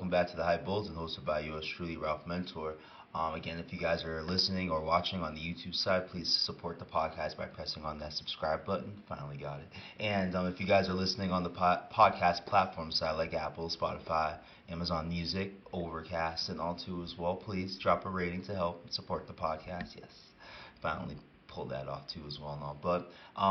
welcome back to the Hype Bulletin, hosted by yours truly, Ralph Mentor. Again, if you guys are listening or watching on the YouTube side, please support the podcast by pressing on that subscribe button. Finally got it. And if you guys are listening on the podcast platform side, like Apple, Spotify, Amazon Music, Overcast, and all too as well, please drop a rating to help support the podcast. Yes, finally pulled that off too as well and all. But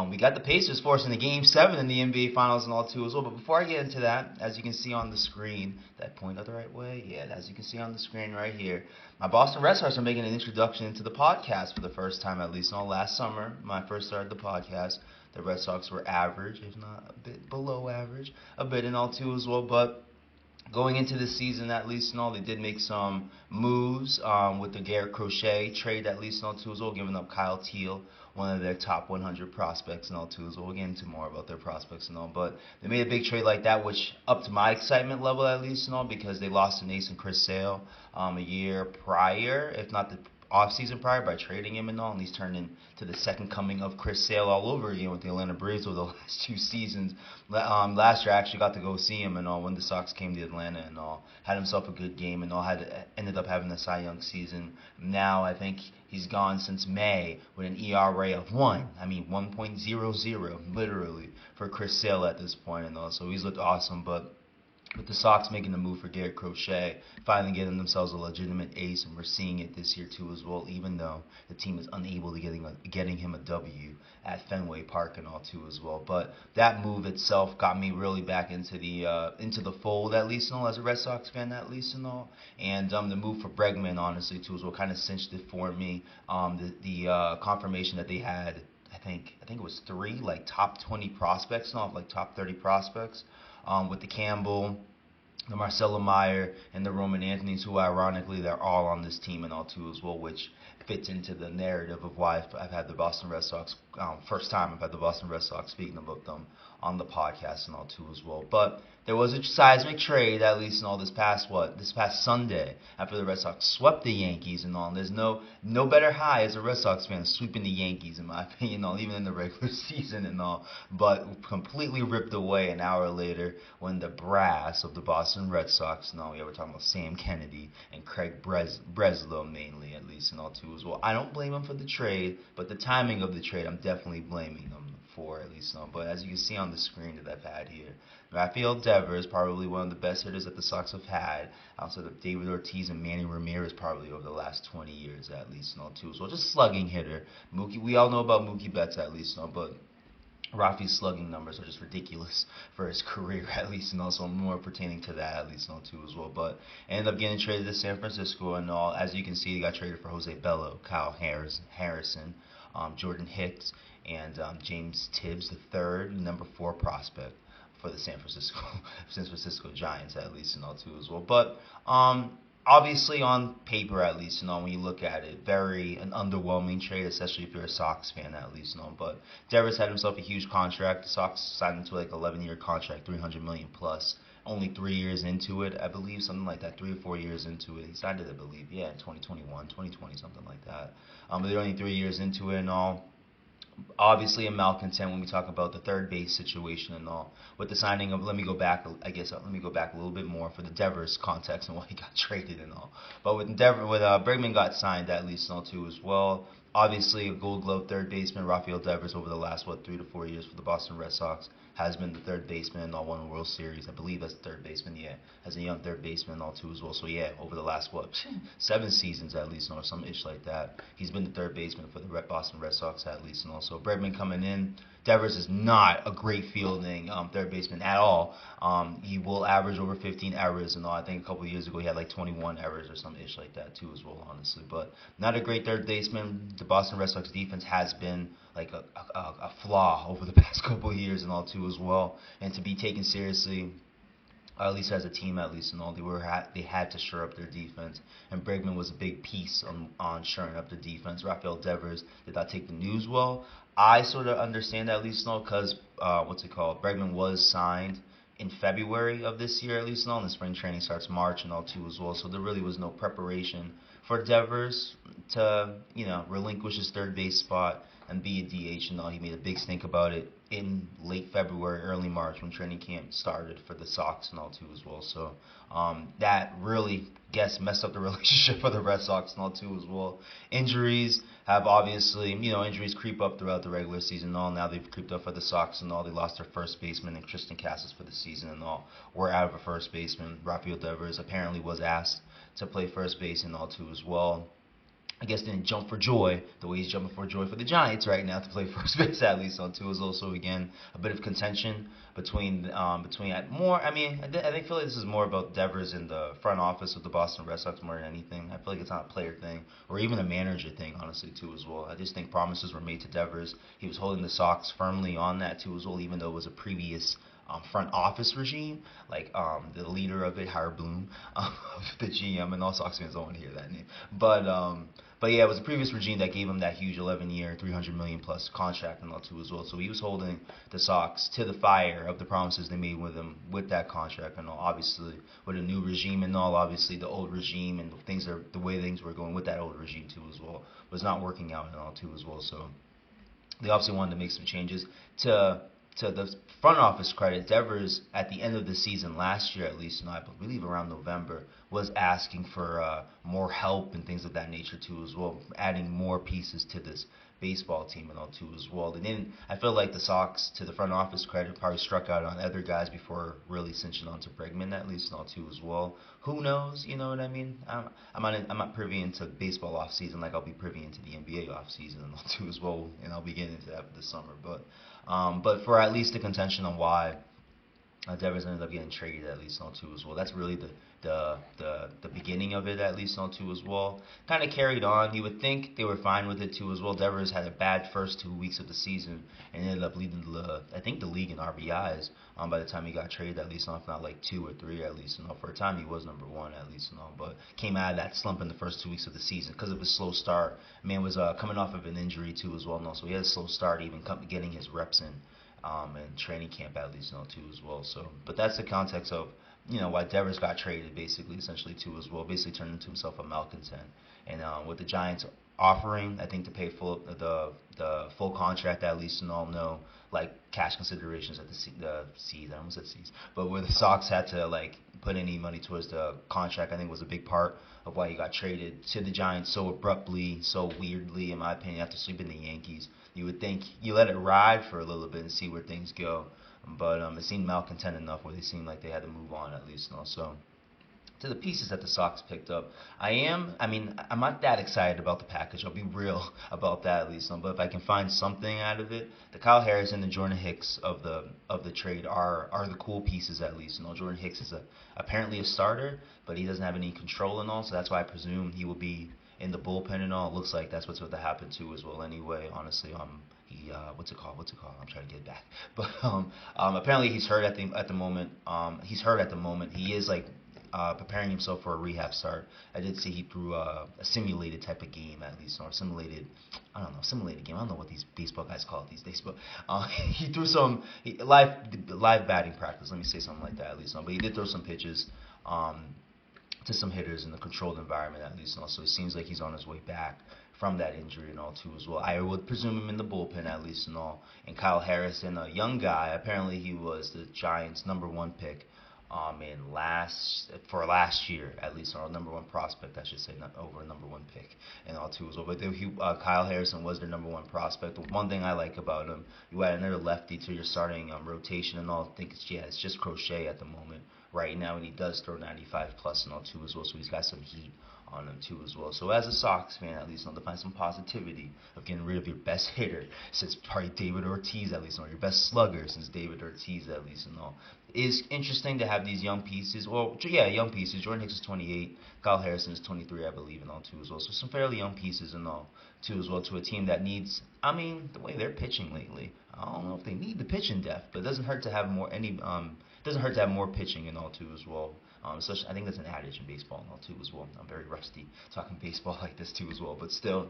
we got the Pacers forcing the Game 7 in the NBA Finals and all too as well. But before I get into that, as you can see on the screen, that point out the right way? Yeah, as you can see on the screen right here, my Boston Red Sox are making an introduction into the podcast for the first time, at least not last summer. When I first started the podcast, the Red Sox were average, if not a bit below average, a bit and all too as well. But going into the season, at least and all, they did make some moves with the Garrett Crochet trade, at least and all too as well, giving up Kyle Teal, one of their top 100 prospects and all too as well. We'll get into more about their prospects and all, but they made a big trade like that, which upped my excitement level at least and all, because they lost an ace in Chris Sale a year prior, if not the off-season prior, by trading him and all, and he's turned into the second coming of Chris Sale all over again with the Atlanta Braves over the last two seasons. Last year I actually got to go see him and all when the Sox came to Atlanta and all. Had himself a good game and all, ended up having a Cy Young season. Now I think he's gone since May with an ERA of 1.00, literally, for Chris Sale at this point and all. So he's looked awesome, but with the Sox making the move for Garrett Crochet, finally getting themselves a legitimate ace, and we're seeing it this year too as well, even though the team is unable to getting him a W at Fenway Park and all too as well. But that move itself got me really back into the fold, at least and all, as a Red Sox fan, at least and all. And the move for Bregman, honestly too as well, kind of cinched it for me. The confirmation that they had, I think it was three top 20 prospects, not like top 30 prospects. With the Campbell, the Marcelo Meyer, and the Roman Anthony's, who ironically they're all on this team and all too as well, which fits into the narrative of why I've had the Boston Red Sox, first time I've had the Boston Red Sox speaking about them on the podcast and all too as well. But there was a seismic trade, at least in all this past Sunday, after the Red Sox swept the Yankees and all. And there's no better high as a Red Sox fan sweeping the Yankees, in my opinion, all, even in the regular season and all. But completely ripped away an hour later when the brass of the Boston Red Sox, we were talking about Sam Kennedy and Craig Breslow mainly, at least and all too as well. I don't blame them for the trade, but the timing of the trade, I'm definitely blaming them for, at least. But as you can see on the screen that I've had here, Rafael Devers, probably one of the best hitters that the Sox have had, outside of David Ortiz and Manny Ramirez, probably over the last 20 years, at least, too. So just slugging hitter. Mookie, we all know about Mookie Betts, at least, but Rafi's slugging numbers are just ridiculous for his career, at least, and also more pertaining to that, at least, too, as well. But ended up getting traded to San Francisco, and all. As you can see, he got traded for Jose Bello, Kyle Harrison, Jordan Hicks, and James Tibbs III, number 4 prospect for the San Francisco Giants, at least, and all too as well. But obviously on paper, at least, when you look at it, an underwhelming trade, especially if you're a Sox fan, at least, But Devers had himself a huge contract. The Sox signed him to 11-year contract, $300 million plus. Only 3 years into it, I believe, something like that, 3 or 4 years into it. He signed it, I believe, in 2021, 2020, something like that. But they're only 3 years into it and all. Obviously a malcontent when we talk about the third base situation and all. With the signing of, let me go back a little bit more for the Devers context and why he got traded and all. But with Bregman got signed, at least and all too as well. Obviously a Gold Glove third baseman, Rafael Devers, over the last 3 to 4 years for the Boston Red Sox, has been the third baseman and all, won the World Series. I believe that's the third baseman, as a young third baseman and all too as well. So over the last 7 seasons at least, or some ish like that, he's been the third baseman for the Boston Red Sox, at least, and also Bregman coming in. Devers is not a great fielding third baseman at all. He will average over 15 errors and all. I think a couple of years ago he had 21 errors or some ish like that too as well, honestly. But not a great third baseman. The Boston Red Sox defense has been a flaw over the past couple of years and all too as well. And to be taken seriously, at least as a team, at least, and all, they had to shore up their defense, and Bregman was a big piece on shoring up the defense. Rafael Devers did not take the news well. I sort of understand that, at least, because Bregman was signed in February of this year, at least, and the spring training starts March and all too as well. So there really was no preparation for Devers to, relinquish his third base spot and be a DH and all. He made a big stink about it in late February, early March when training camp started for the Sox and all too as well. So that really, messed up the relationship for the Red Sox and all too as well. Injuries have obviously, injuries creep up throughout the regular season and all. Now they've creeped up for the Sox and all. They lost their first baseman and Tristan Casas for the season and all. We're out of a first baseman. Rafael Devers apparently was asked to play first base and all too as well. I guess didn't jump for joy the way he's jumping for joy for the Giants right now to play first base at least on two is also again a bit of contention between more. I mean, I feel like this is more about Devers in the front office of the Boston Red Sox more than anything. I feel like it's not a player thing or even a manager thing, honestly, too as well. I just think promises were made to Devers. He was holding the Sox firmly on that too as well, even though it was a previous front office regime, like the leader of it, Howard Bloom, the GM, and all Sox fans don't want to hear that name. But yeah, it was a previous regime that gave him that huge 11-year, $300 million plus contract and all too as well. So he was holding the Sox to the fire of the promises they made with him with that contract and all. Obviously, with a new regime and all, obviously the old regime and the way things were going with that old regime too as well was not working out and all too as well. So they obviously wanted to make some changes to the front office credit. Devers, at the end of the season last year, at least, and I believe around November, was asking for more help and things of that nature too as well, adding more pieces to this baseball team and all too as well. They didn't. I feel like the Sox, to the front office credit, probably struck out on other guys before really cinching on to Bregman at least and all too as well. Who knows? You know what I mean? I'm not privy into baseball off season like I'll be privy into the NBA off season and all too as well, and I'll be getting into that this summer. But for at least the contention on why Devers ended up getting traded at least on two as well. That's really the beginning of it at least on two as well. Kind of carried on. You would think they were fine with it too as well. Devers had a bad first 2 weeks of the season and ended up leading the league in RBIs by the time he got traded at least, if not like 2 or 3 at least. For a time he was number 1 at least, but came out of that slump in the first 2 weeks of the season because of his slow start. Man was coming off of an injury too as well, so he had a slow start even getting his reps in training camp at least too as well. So, but that's the context of why Devers got traded basically essentially too as well. Basically turned into himself a malcontent, and with the Giants offering, I think, to pay the full contract at least and all, no like cash considerations at the C's. I almost said C's, but where the Sox had to like put any money towards the contract, I think was a big part of why he got traded to the Giants so abruptly, so weirdly, in my opinion, after sweeping the Yankees. You would think you let it ride for a little bit and see where things go, but it seemed malcontent enough where they seemed like they had to move on at least. So to the pieces that the Sox picked up, I'm not that excited about the package. I'll be real about that at least. But if I can find something out of it, the Kyle Harris and the Jordan Hicks of the trade are the cool pieces at least. Jordan Hicks is apparently a starter, but he doesn't have any control and all, so that's why I presume he will be in the bullpen and all. It looks like that's what's going to happen too as well. Anyway, honestly, what's it called? I'm trying to get it back. But apparently he's hurt at the moment. He's hurt at the moment. He is like preparing himself for a rehab start. I did see he threw a simulated type of game at least, or simulated game. I don't know what these baseball guys call it these days, but he threw some live batting practice. Let me say something like that at least. But he did throw some pitches to some hitters in a controlled environment at least. So it seems like he's on his way back from that injury and all too as well. I would presume him in the bullpen at least and all. And Kyle Harrison, a young guy, apparently he was the Giants' #1 pick for last year at least, or #1 prospect I should say, not over a #1 pick and all too as well. But Kyle Harrison was their #1 prospect. The one thing I like about him, you add another lefty to your starting rotation and all. I think it's just Crochet at the moment right now, and he does throw 95 plus and all too as well, so he's got some heat on him too as well. So as a Sox fan, at least, to find some positivity of getting rid of your best hitter since probably David Ortiz at least, or your best slugger since David Ortiz at least and all. It is interesting to have these young pieces. Well, yeah, young pieces. Jordan Hicks is 28, Kyle Harrison is 23, I believe, and all too as well. So some fairly young pieces and all too as well to a team that needs. The way they're pitching lately, I don't know if they need the pitching depth, but it doesn't hurt to have more doesn't hurt to have more pitching and all too as well. I think that's an adage in baseball and all too as well. I'm very rusty talking baseball like this too as well, but still,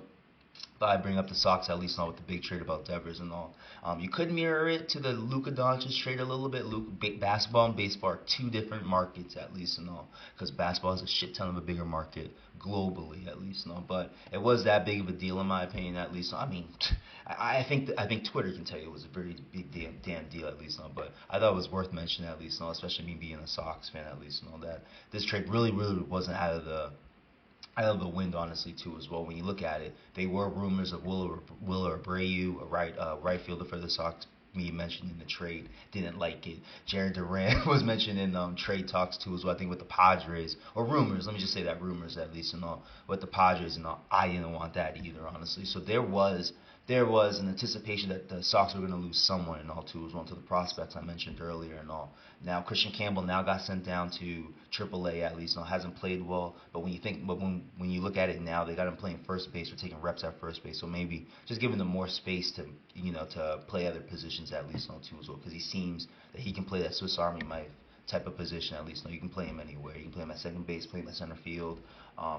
But I bring up the Sox at least now with the big trade about Devers and all. You could mirror it to the Luka Doncic trade a little bit. Basketball and baseball are two different markets at least and all, because basketball is a shit ton of a bigger market globally at least and all. But it was that big of a deal in my opinion at least. I mean, I think Twitter can tell you it was a very big damn deal at least and all. But I thought it was worth mentioning at least and all, especially me being a Sox fan at least and all, that this trade really wasn't out of the wind, honestly, too, as well. When you look at it, they were rumors of Willer Abreu, a right fielder for the Sox, me mentioned in the trade. Didn't like it. Jared Duran was mentioned in trade talks too, as well. I think with the Padres, or rumors. Let me just say that rumors at least and all with the Padres and all. I didn't want that either, honestly. So there was an anticipation that the Sox were going to lose someone and all too, as well, to the prospects I mentioned earlier and all. Now Christian Campbell now got sent down to AAA at least. Now hasn't played well, but when you look at it now, they got him playing first base or taking reps at first base. So maybe just giving them more space to to play other positions at least too as well, because he seems that he can play that Swiss Army knife type of position at least. No, you can play him anywhere. You can play him at second base, play him at center field,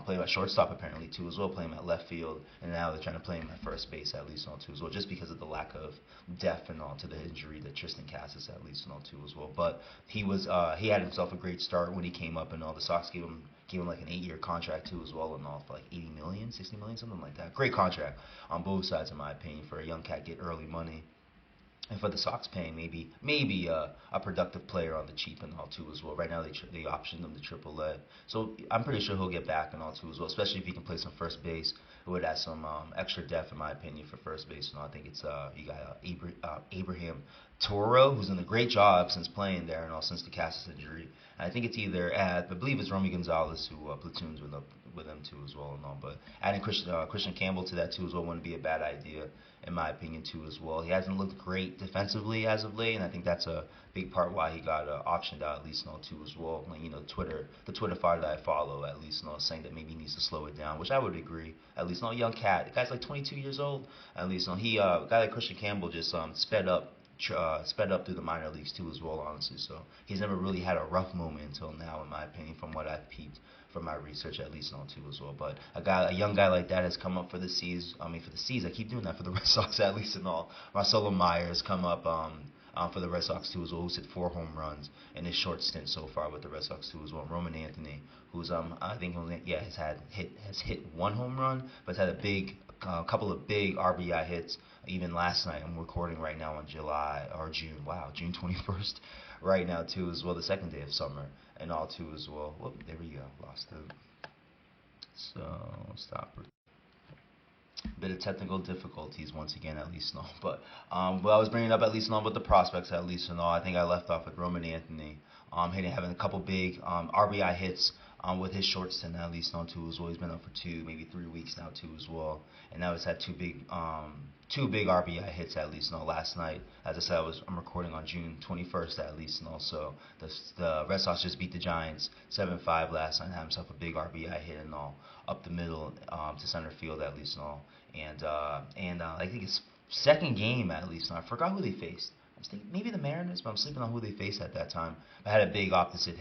play him at shortstop apparently too as well, play him at left field, and now they're trying to play him at first base at least too as well, just because of the lack of depth and all to the injury that Tristan Cassis at least too as well. But he had himself a great start when he came up and all. The Sox gave him like an 8-year contract too as well and all for like 80 million, 60 million, something like that. Great contract on both sides in my opinion for a young cat, get early money. And for the Sox paying maybe a productive player on the cheap and all too as well. Right now they optioned him to AAA, so I'm pretty sure he'll get back and all too as well. Especially if he can play some first base, it would add some extra depth in my opinion for first base. And I think it's you got Abraham Toro, who's done a great job since playing there and all since the Cassis injury. And I think it's either I believe it's Romy Gonzalez who platoons with them too as well and all. But adding Christian Campbell to that too as well wouldn't be a bad idea in my opinion too as well. He hasn't looked great defensively as of late, and I think that's a big part why he got optioned out at least too as well. Like, the Twitter file that I follow at least saying that maybe he needs to slow it down, which I would agree. At least young cat, the guy's like 22 years old. At least he a guy like Christian Campbell just sped up through the minor leagues too as well, honestly. So he's never really had a rough moment until now, in my opinion, from what I've peeped from my research at least too as well. But a young guy like that has come up for the C's. I keep doing that for the Red Sox at least and all. Marcelo Myers come up for the Red Sox too as well, who's hit 4 home runs in his short stint so far with the Red Sox too as well. Roman Anthony, who's I think has hit 1 home run, but has had a couple of big RBI hits. Even last night, I'm recording right now on June 21st, right now too as well, the second day of summer and all too as well. Whoop, there we go, lost it. So stop. Bit of technical difficulties once again, at least no. But I was bringing up at least no with the prospects at least and all. I think I left off with Roman Anthony, having a couple big RBI hits with his short stint at least no too as well. He's been up for 2, maybe 3 weeks now too as well, and now he's had two big RBI hits at least no last night. As I said, I'm recording on June 21st at least, and also the Red Sox just beat the Giants 7-5 last night. Had himself a big RBI hit and all up the middle to center field at least and all. And I think his second game at least. I forgot who they faced. I was thinking maybe the Mariners, but I'm sleeping on who they faced at that time. I had a big opposite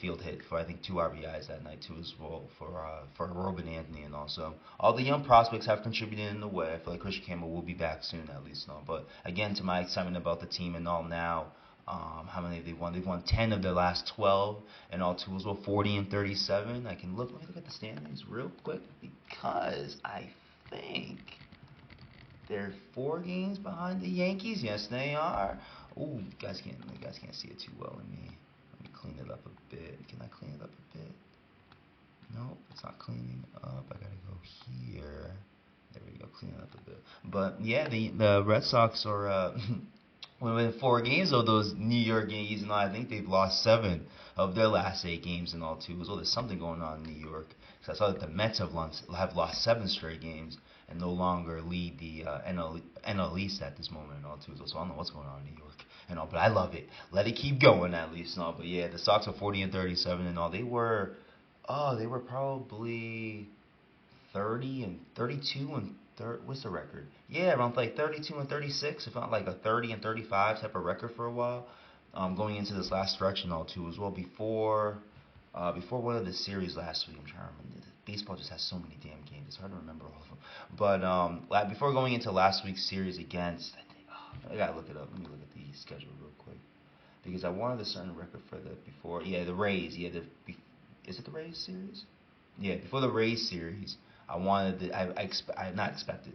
field hit for I think 2 RBIs that night too as well for Roman Anthony, and also all the young prospects have contributed in a way. I feel like Christian Campbell will be back soon at least. No, but again, to my excitement about the team and all now. How many have they won? They've won 10 of their last 12, and all too as well 40 and 37. Let me look at the standings real quick, because I think they're 4 games behind the Yankees. Yes, they are. Ooh, you guys can't see it too well in me. Let me clean it up a bit. Can I clean it up a bit? Nope, it's not cleaning up. I gotta go here. There we go, clean it up a bit. But yeah, the Red Sox are within 4 games of those New York Yankees, and I think they've lost 7 of their last 8 games and all too. So there's something going on in New York. Because I saw that the Mets have lost 7 straight games and no longer lead the NL East at this moment and all too. So I don't know what's going on in New York and all, but I love it. Let it keep going at least and all. But yeah, the Sox are 40 and 37 and all. They were probably 30 and 32 and what's the record? Yeah, around like 32 and 36, if not like a 30 and 35 type of record for a while. Going into this last stretch and all too as well. Before one of the series last week, I'm trying to remember, the baseball just has so many damn games. It's hard to remember all of them. But before going into last week's series against, I gotta look it up. Let me look at the schedule real quick because I wanted a certain record for the before. Yeah, the Rays. Yeah, is it the Rays series? Yeah, before the Rays series, I wanted I not expected.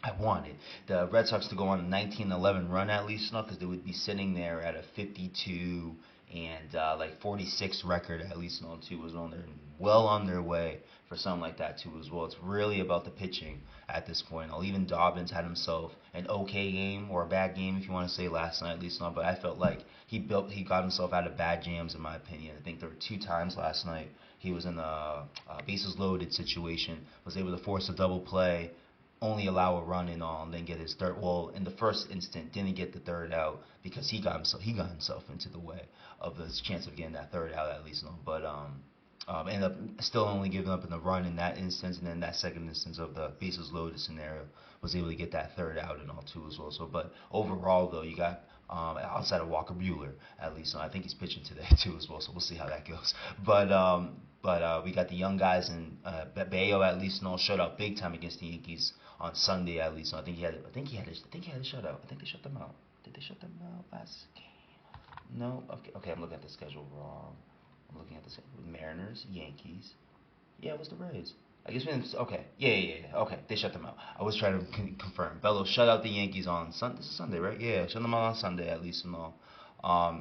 I wanted the Red Sox to go on a 19-11 run at least, because they would be sitting there at a 52 and like 46 record at least, too, was on there, well on their way for something like that too as well. It's really about the pitching at this point. Even Dobbins had himself an okay game or a bad game if you want to say last night at least, but I felt like he got himself out of bad jams in my opinion. I think there were 2 times last night he was in a bases loaded situation, was able to force a double play, only allow a run and all, and then get his third. Well, in the first instant, didn't get the third out because he got himself into the way of the chance of getting that third out at least. But ended up still only giving up in the run in that instance, and then that second instance of the bases loaded scenario was able to get that third out and all too as well. So, but overall though, you got outside of Walker Buehler at least, I think he's pitching today too as well. So we'll see how that goes. But we got the young guys and Bayo at least shut out big time against the Yankees on Sunday at least. So I think he had a shutout. I think they shut them out. Did they shut them out last game? No. Okay. I'm looking at the schedule wrong. I'm looking at the schedule. Mariners, Yankees. Yeah, it was the Rays. I guess we didn't. Okay. Yeah. Okay, they shut them out. I was trying to confirm. Bello shut out the Yankees on Sunday. This is Sunday, right? Yeah, shut them out on Sunday at least and all.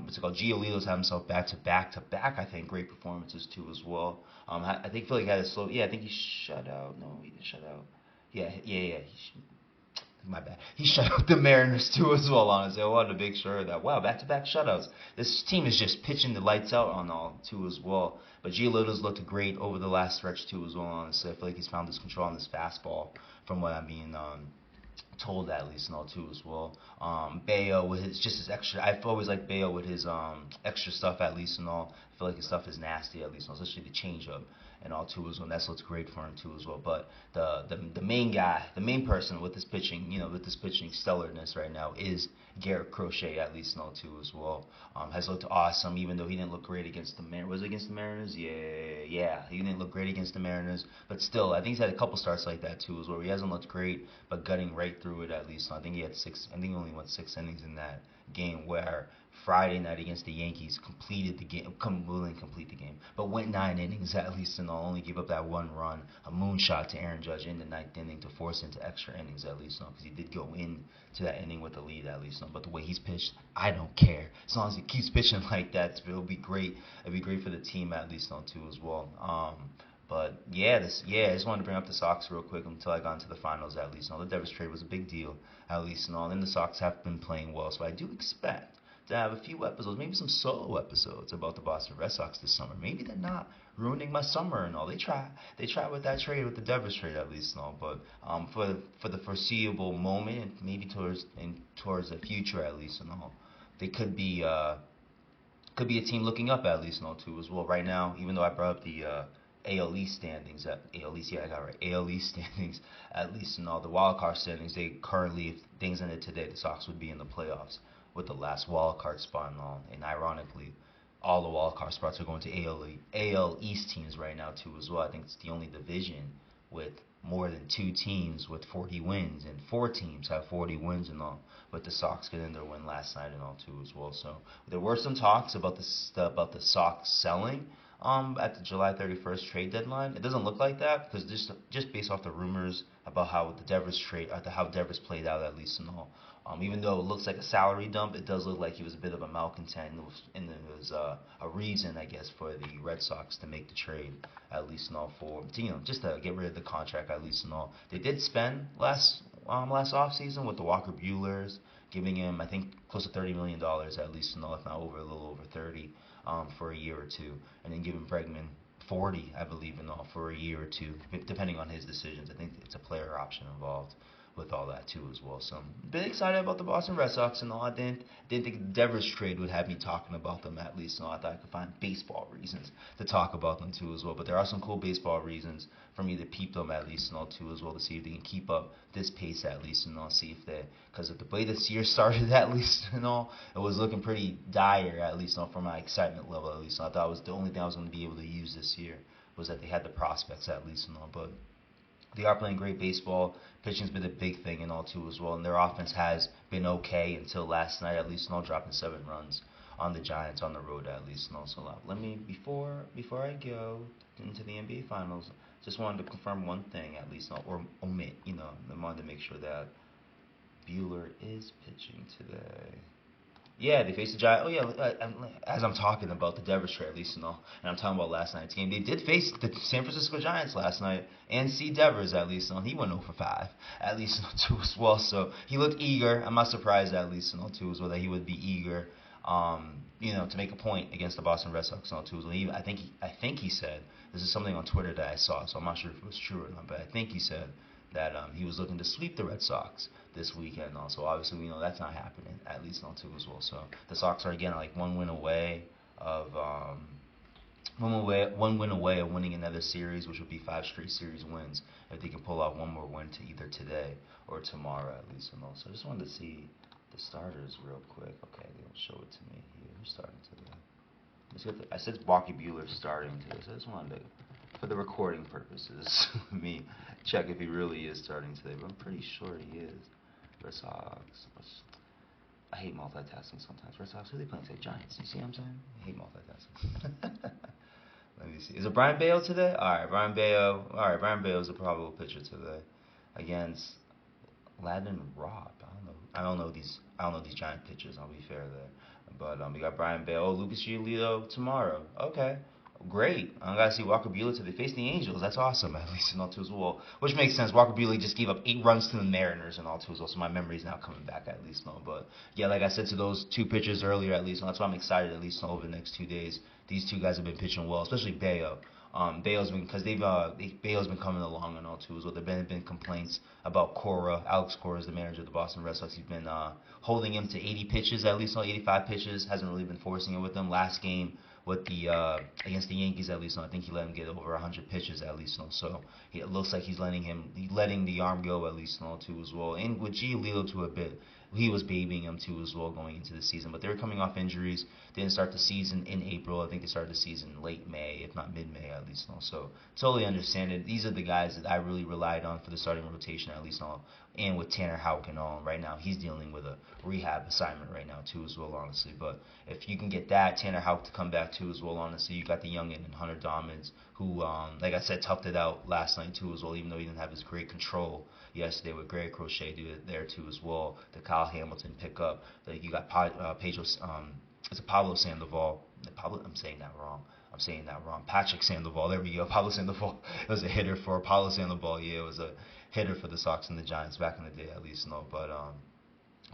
What's it called? Giolito's had himself back to back. I think great performances too as well. I think Philly had a slow. Yeah, I think he shut out. No, he didn't shut out. Yeah. My bad. He shut out the Mariners too as well. Honestly, I wanted to make sure that back-to-back shutouts. This team is just pitching the lights out on all too as well. But Giolito's looked great over the last stretch too as well. Honestly, I feel like he's found his control on this fastball from what I'm being told at least and all too as well. Bayo with his extra. I've always liked Bayo with his extra stuff at least and all. I feel like his stuff is nasty at least, especially the changeup and all too as well. And that's what's great for him too as well. But the main guy, the main person with this pitching, with this pitching stellarness right now is Garrett Crochet at least and all too as well. Has looked awesome even though he didn't look great against the Mariners. Was it against the Mariners? Yeah. He didn't look great against the Mariners, but still, I think he's had a couple starts like that too as well. Where he hasn't looked great, but gutting right through it at least. So I think he had 6. I think he only went 6 innings in that game where Friday night against the Yankees completed the game, didn't complete the game, but went 9 innings at least and only gave up that 1 run, a moonshot to Aaron Judge in the 9th inning to force into extra innings at least, because he did go into that inning with the lead at least. But the way he's pitched, I don't care. As long as he keeps pitching like that, it'll be great. It'll be great for the team at least too as well. But I just wanted to bring up the Sox real quick until I got into the finals at least. The Devers trade was a big deal at least and all. And the Sox have been playing well, so I do expect to have a few episodes, maybe some solo episodes about the Boston Red Sox this summer. Maybe they're not ruining my summer and all. They try with that trade, with the Devers trade at least and all. But for the foreseeable moment, and maybe towards the future at least and all, they could be a team looking up at least and all too as well. Right now, even though I brought up the AL East standings, AL East standings at least and all, the wild card standings, they currently, if things ended today, the Sox would be in the playoffs with the last wild card spot and all. And ironically, all the wild card spots are going to AL East teams right now too as well. I think it's the only division with more than 2 teams with 40 wins, and 4 teams have 40 wins and all, with the Sox getting their win last night and all too as well. So there were some talks about the Sox selling at the July 31st trade deadline. It doesn't look like that because just based off the rumors about how the Devers trade, how Devers played out at least and all. Even though it looks like a salary dump, it does look like he was a bit of a malcontent, and there was a reason, I guess, for the Red Sox to make the trade at least and all just to get rid of the contract at least and all. They did spend last offseason with the Walker Buehlers, giving him I think close to $30 million at least and all, if not a little over 30 for a year or two, and then giving Bregman 40, I believe, and all for a year or two, depending on his decisions. I think it's a player option involved with all that too as well. So I'm a bit excited about the Boston Red Sox and all. I didn't think the Devers trade would have me talking about them at least. And all. I thought I could find baseball reasons to talk about them too as well. But there are some cool baseball reasons for me to peep them at least and all too as well, to see if they can keep up this pace at least and all. See if because of the way this year started at least and all, it was looking pretty dire at least, for my excitement level at least. So I thought it was the only thing I was going to be able to use this year was that they had the prospects at least and all, but they are playing great baseball. Pitching's been a big thing and all too as well, and their offense has been okay until last night at least and all, dropping 7 runs on the Giants on the road at least and all. So let me before I go into the NBA Finals, just wanted to confirm one thing at least, or omit. I wanted to make sure that Bueller is pitching today. Yeah, they faced the Giants. Oh yeah, as I'm talking about the Devers trade, at least and I'm talking about last night's game. They did face the San Francisco Giants last night, and see Devers at least he went 0 for 5 at least too as well. So he looked eager. I'm not surprised at least too as well that he would be eager, to make a point against the Boston Red Sox too as well. I think he said, this is something on Twitter that I saw, so I'm not sure if it was true or not, but I think he said that he was looking to sweep the Red Sox this weekend. Also, obviously, we know that's not happening, at least not too as well. So the Sox are again like one win away of winning another series, which would be 5 straight series wins if they can pull out one more win to either today or tomorrow, at least. And also, I just wanted to see the starters real quick. Okay, they don't show it to me here. Who's starting today? I said Walker Bueller starting today, so I just wanted to, for the recording purposes, me check if he really is starting today, but I'm pretty sure he is. Red Sox. I hate multitasking sometimes. Red Sox, who are they playing today? Giants. You see what I'm saying? I hate multitasking. Let me see. Is it Brian Bayo today? Alright, Brian Bayo is a probable pitcher today against Ladin Robb. I don't know these Giant pitchers, I'll be fair there. But we got Brian Bayo. Oh, Lucas Giolito tomorrow. Okay. Great. I gotta see Walker Buehler today. They face the Angels. That's awesome, at least in all too as well. Which makes sense. Walker Buehler just gave up 8 runs to the Mariners and all too as well. So my memory's now coming back at least. No, but yeah, like I said to those 2 pitchers earlier, at least. That's why I'm excited at least over the next 2 days. These 2 guys have been pitching well, especially Bayo. Bayo's been Bayo's been coming along and all too as well. There've been complaints about Cora. Alex Cora is the manager of the Boston Red Sox. He's been holding him to 80 pitches at least, 85 pitches. Hasn't really been forcing it with them. Last game with the against the Yankees at least, I think he let him get over 100 pitches at least. So it looks like he's letting the arm go at least too as well. And with Giolito to a bit, he was babying him too as well going into the season. But they were coming off injuries. They didn't start the season in April. I think they started the season late May, if not mid-May at least. So totally understand it. These are the guys that I really relied on for the starting rotation at least. And with Tanner Houck and all, right now he's dealing with a rehab assignment right now too as well, honestly. But if you can get that Tanner Houck to come back too as well, honestly, you got the youngin and Hunter Dommins who, like I said, toughed it out last night too as well, even though he didn't have his great control yesterday with Greg Crochet there too as well. The Kyle Hamilton pickup. You got Pedro. It's a Pablo Sandoval. I'm saying that wrong. Patrick Sandoval. There we go. Pablo Sandoval. It was a hitter for Pablo Sandoval. Yeah, it was a hitter for the Sox and the Giants back in the day, at least. No, but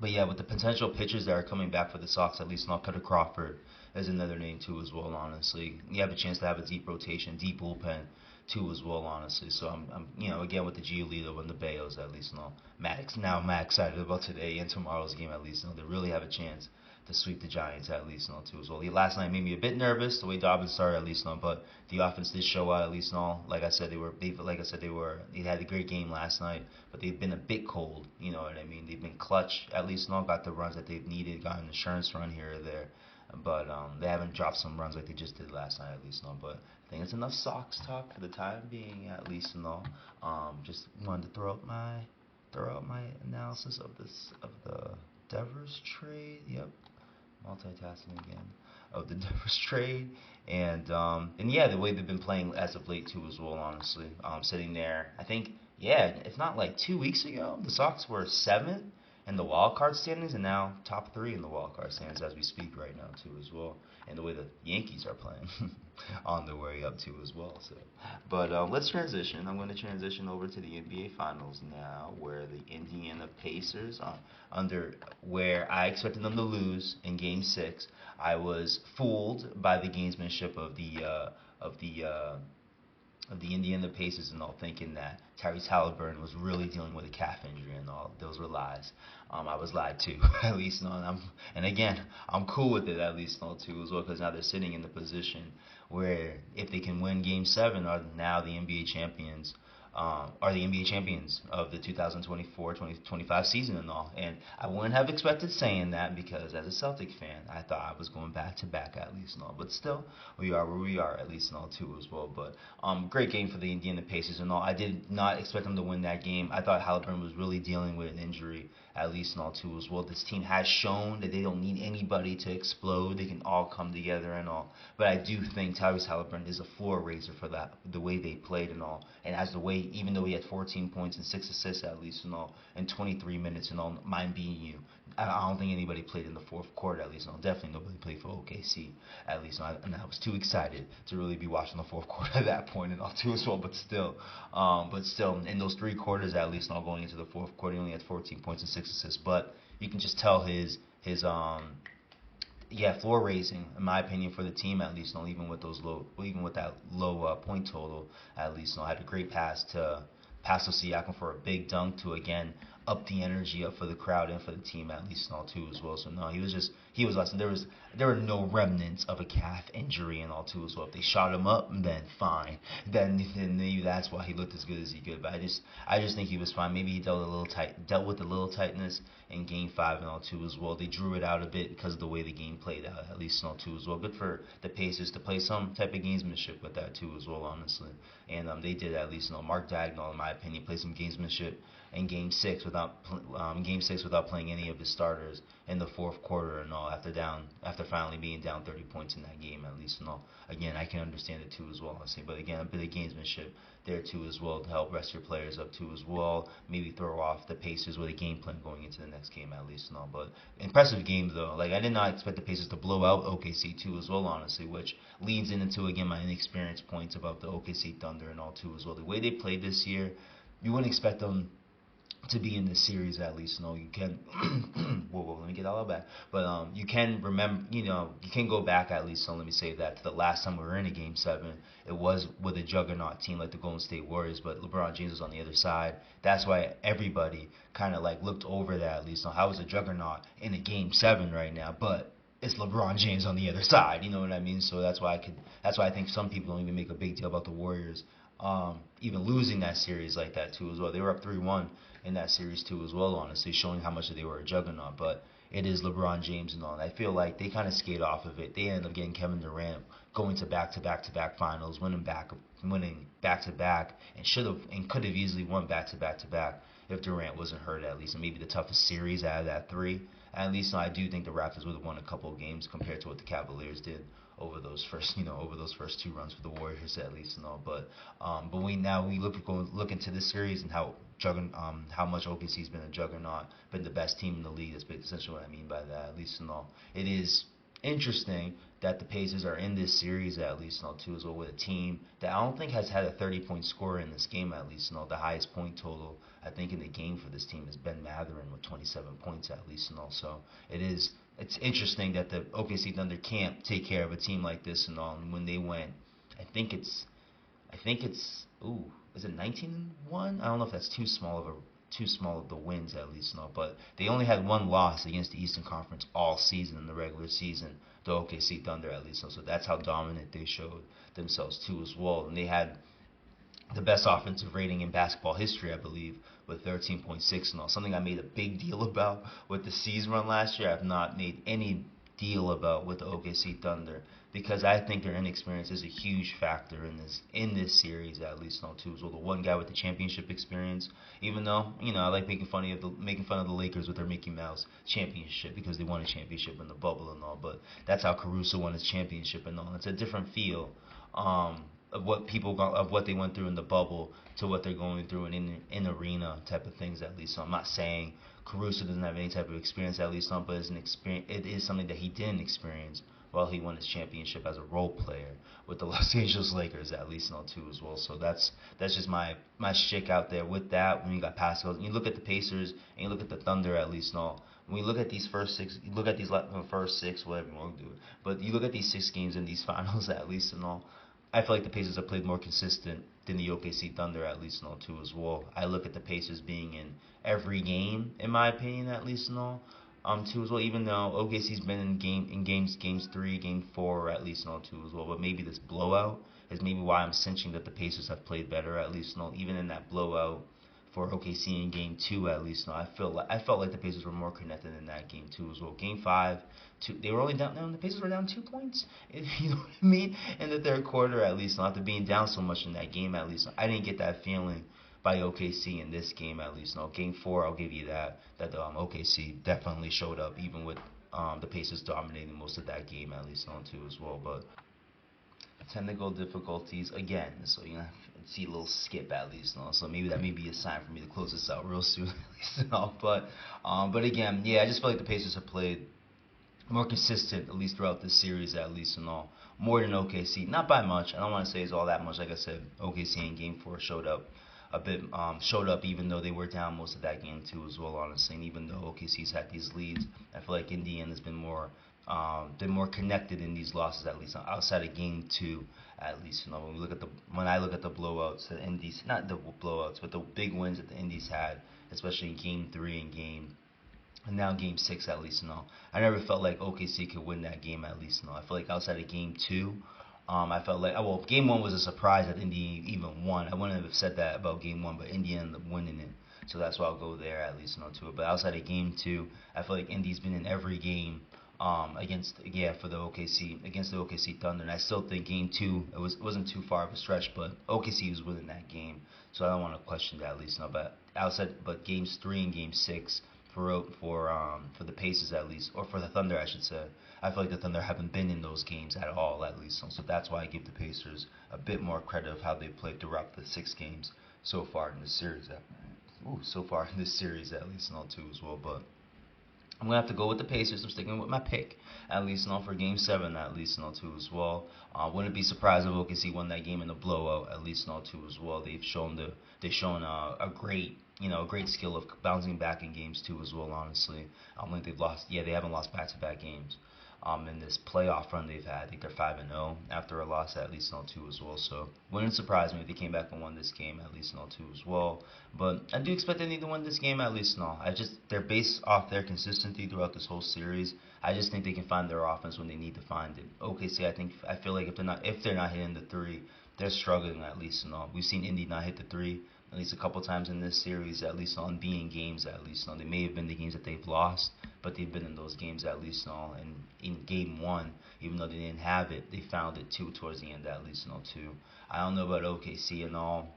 yeah, with the potential pitchers that are coming back for the Sox, at least, Cutter Crawford is another name too as well. Honestly, you have a chance to have a deep rotation, deep bullpen too as well, honestly. So I'm again with the Giolito and the Bayos at least. I'm excited about today and tomorrow's game at least. They really have a chance to sweep the Giants at least too as well. Last night made me a bit nervous the way Dobbins started at least but the offense did show out at least Like I said, they had a great game last night, but they've been a bit cold. You know what I mean? They've been clutch at least got the runs that they've needed, got an insurance run here or there. But they haven't dropped some runs like they just did last night at least But I think it's enough Sox talk for the time being at least Just wanted to throw out my analysis of the Devers trade. Yep. Multitasking again, of the Devers trade, and yeah, the way they've been playing as of late too as well, honestly. Sitting there, I think, yeah, if not like 2 weeks ago, the Sox were 7th in the wild card standings, and now top 3 in the wild card standings as we speak right now too as well. And the way the Yankees are playing, on their way up too as well. So, but let's transition. I'm going to transition over to the NBA Finals now, where the Indiana Pacers, where I expected them to lose in Game 6. I was fooled by the gamesmanship of the Indiana Pacers and all, thinking that Tyrese Halliburton was really dealing with a calf injury and all. Those were lies. I was lied to, at least. And again, I'm cool with it, at least, too, as well, because now they're sitting in the position where if they can win Game 7, are now the NBA champions are the NBA champions of the 2024-2025 season and all. And I wouldn't have expected saying that because as a Celtic fan, I thought I was going back to back at least and all. But still, we are where we are at least and all too as well. But great game for the Indiana Pacers and all. I did not expect them to win that game. I thought Halliburton was really dealing with an injury at least and all too as well. This team has shown that they don't need anybody to explode. They can all come together and all. But I do think Tyrese Halliburton is a floor raiser for that, the way they played and all. And as the way, even though he had 14 points and 6 assists at least and all, in 23 minutes and all, mine being you. I don't think anybody played in the fourth quarter at least. No, definitely nobody played for OKC at least. And I was too excited to really be watching the fourth quarter at that point and all too as well. But still, in those 3 quarters at least, not going into the fourth quarter, he only had 14 points and 6 assists. But you can just tell his floor raising in my opinion for the team at least. Even with that low point total at least. I had a great pass to Siakam for a big dunk to again up the energy up for the crowd and for the team at least and all too as well. So no, he was awesome. There were no remnants of a calf injury and all too as well. If they shot him up, then fine. Then maybe that's why he looked as good as he could. But I just think he was fine. Maybe he dealt with a little tightness in Game 5 and all too as well. They drew it out a bit because of the way the game played out at least and all too as well. Good for the Pacers to play some type of gamesmanship with that too as well, honestly. And they did at least. Mark Dagnall, in my opinion, played some gamesmanship in Game 6 without playing any of his starters in the fourth quarter and all after finally being down 30 points in that game at least and all. Again, I can understand it too as well, honestly. But again, a bit of gamesmanship there too as well to help rest your players up too as well. Maybe throw off the Pacers with a game plan going into the next game at least and all. But impressive game though. Like I did not expect the Pacers to blow out OKC too as well, honestly, which leads into again my inexperienced points about the OKC Thunder and all too as well. The way they played this year, you wouldn't expect them to be in this series at least. You can let me get all that back. But you can remember, you can go back at least. So let me say that to the last time we were in a Game 7, it was with a juggernaut team like the Golden State Warriors, but LeBron James was on the other side. That's why everybody kind of like looked over that at least. How is a juggernaut in a Game 7 right now? But it's LeBron James on the other side. You know what I mean? So that's why I think some people don't even make a big deal about the Warriors even losing that series like that too as well. They were up 3-1 in that series too as well, honestly, showing how much they were a juggernaut. But it is LeBron James and all. And I feel like they kind of skate off of it. They ended up getting Kevin Durant going to back-to-back finals, winning back-to-back, and could have easily won back-to-back if Durant wasn't hurt at least. And maybe the toughest series out of that 3. At least I do think the Raptors would have won a couple of games compared to what the Cavaliers did over those first 2 runs for the Warriors at least and all. But we look into this series and how much OKC's been a juggernaut, been the best team in the league. That's essentially what I mean by that at least and all. It is interesting that the Pacers are in this series at least and all too as well with a team that I don't think has had a 30-point scorer in this game at least and all. The highest point total I think in the game for this team is Ben Mathurin with 27 points at least and all. So it's interesting that the OKC Thunder can't take care of a team like this and all. And when they went, I think it's is it 19-1? I don't know if that's too small of the wins at least and all. But they only had one loss against the Eastern Conference all season in the regular season, the OKC Thunder at least. So that's how dominant they showed themselves too as well. And they had the best offensive rating in basketball history, I believe, with 13.6 and all. Something I made a big deal about with the C's run last year. I've not made any deal about with the OKC Thunder because I think their inexperience is a huge factor in this series at least and all too. So the one guy with the championship experience, even though I like making fun of the Lakers with their Mickey Mouse championship because they won a championship in the bubble and all. But that's how Caruso won his championship and all. It's a different feel. Of what they went through in the bubble to what they're going through in arena type of things at least. So I'm not saying Caruso doesn't have any type of experience at least, but it is something that he didn't experience while he won his championship as a role player with the Los Angeles Lakers at least and all too as well. So that's just my shtick out there with that. When you got Pascal, and you look at the Pacers and you look at the Thunder at least and all. When you look at these first 6, whatever you want to do, but you look at these 6 games in these finals at least and all. I feel like the Pacers have played more consistent than the OKC Thunder at least and all too as well. I look at the Pacers being in every game in my opinion at least and all. too as well. Even though OKC's been in games 3, game 4, or at least too as well. But maybe this blowout is maybe why I'm cinching that the Pacers have played better at least even in that blowout for OKC in game 2 at least. I felt like the Pacers were more connected in that game 2 as well. Game 5, they were only down. No, the Pacers were down 2 points. You know what I mean? In the third quarter at least, not after being down so much in that game at least. I didn't get that feeling by OKC in this game at least. No, game 4, I'll give you that OKC definitely showed up even with the Pacers dominating most of that game at least too as well. But technical difficulties again, so you know, see a little skip at least, so maybe that may be a sign for me to close this out real soon at least, but again, yeah, I just feel like the Pacers have played more consistent at least throughout this series at least more than OKC, not by much. I don't want to say it's all that much. Like I said, OKC in game 4 showed up even though they were down most of that game too as well, honestly. And even though OKC's had these leads, I feel like Indiana's been more connected in these losses at least outside of game 2 at least. When I look at the blowouts, the Indies, not the blowouts, but the big wins that the Indies had, especially in game 3 and now game 6 at least. I never felt like OKC could win that game at least. I feel like outside of game 2. I felt like, well, game 1 was a surprise that Indy even won. I wouldn't have said that about game 1, but Indy ended up winning it. So that's why I'll go there at least to it. But outside of game 2, I feel like Indy's been in every game against the OKC Thunder. And I still think game 2 wasn't too far of a stretch, but OKC was winning that game. So I don't want to question that at least. But games 3 and game 6 for the Pacers at least, or for the Thunder I should say. I feel like the Thunder haven't been in those games at all at least, so that's why I give the Pacers a bit more credit of how they played throughout the 6 games so far in this series. At least too as well. But I'm gonna have to go with the Pacers. I'm sticking with my pick at least for game 7 at least too as well. Wouldn't be surprised if OKC won that game in a blowout at least too as well. They've shown a great skill of bouncing back in games 2 as well. Honestly, I don't think they've lost. Yeah, they haven't lost back-to-back games. In this playoff run they've had, I think they're 5-0 after a loss at least 2 as well. So wouldn't surprise me if they came back and won this game at least 2 as well. But I do expect them to win this game at least. They're based off their consistency throughout this whole series. I just think they can find their offense when they need to find it. OKC, I feel like if they're not hitting the 3, they're struggling at least. We've seen Indy not hit the 3 at least a couple times in this series, at least on being games at least. They may have been the games that they've lost, but they've been in those games at least. And in game 1, even though they didn't have it, they found it too towards the end at least too. I don't know about OKC and all.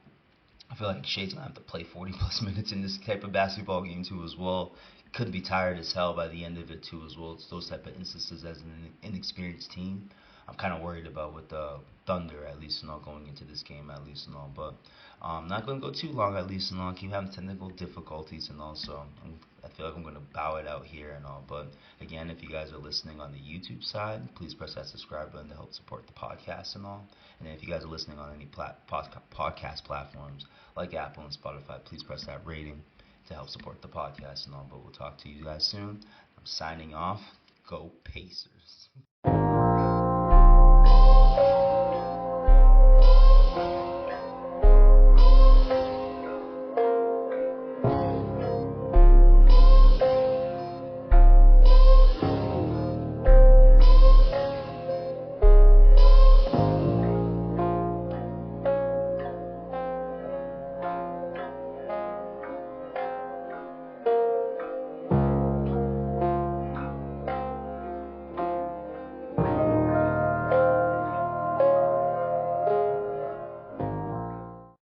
I feel like Shai's gonna have to play 40 plus minutes in this type of basketball game too as well. Could be tired as hell by the end of it too as well. It's those type of instances as an inexperienced team I'm kind of worried about with the Thunder at least going into this game at least but not going to go too long at least keep having technical difficulties and also I feel like I'm going to bow it out here and all. But again, if you guys are listening on the YouTube side, please press that subscribe button to help support the podcast and all. And if you guys are listening on any podcast platforms like Apple and Spotify, please press that rating to help support the podcast and all. But we'll talk to you guys soon. I'm signing off. Go Pacers.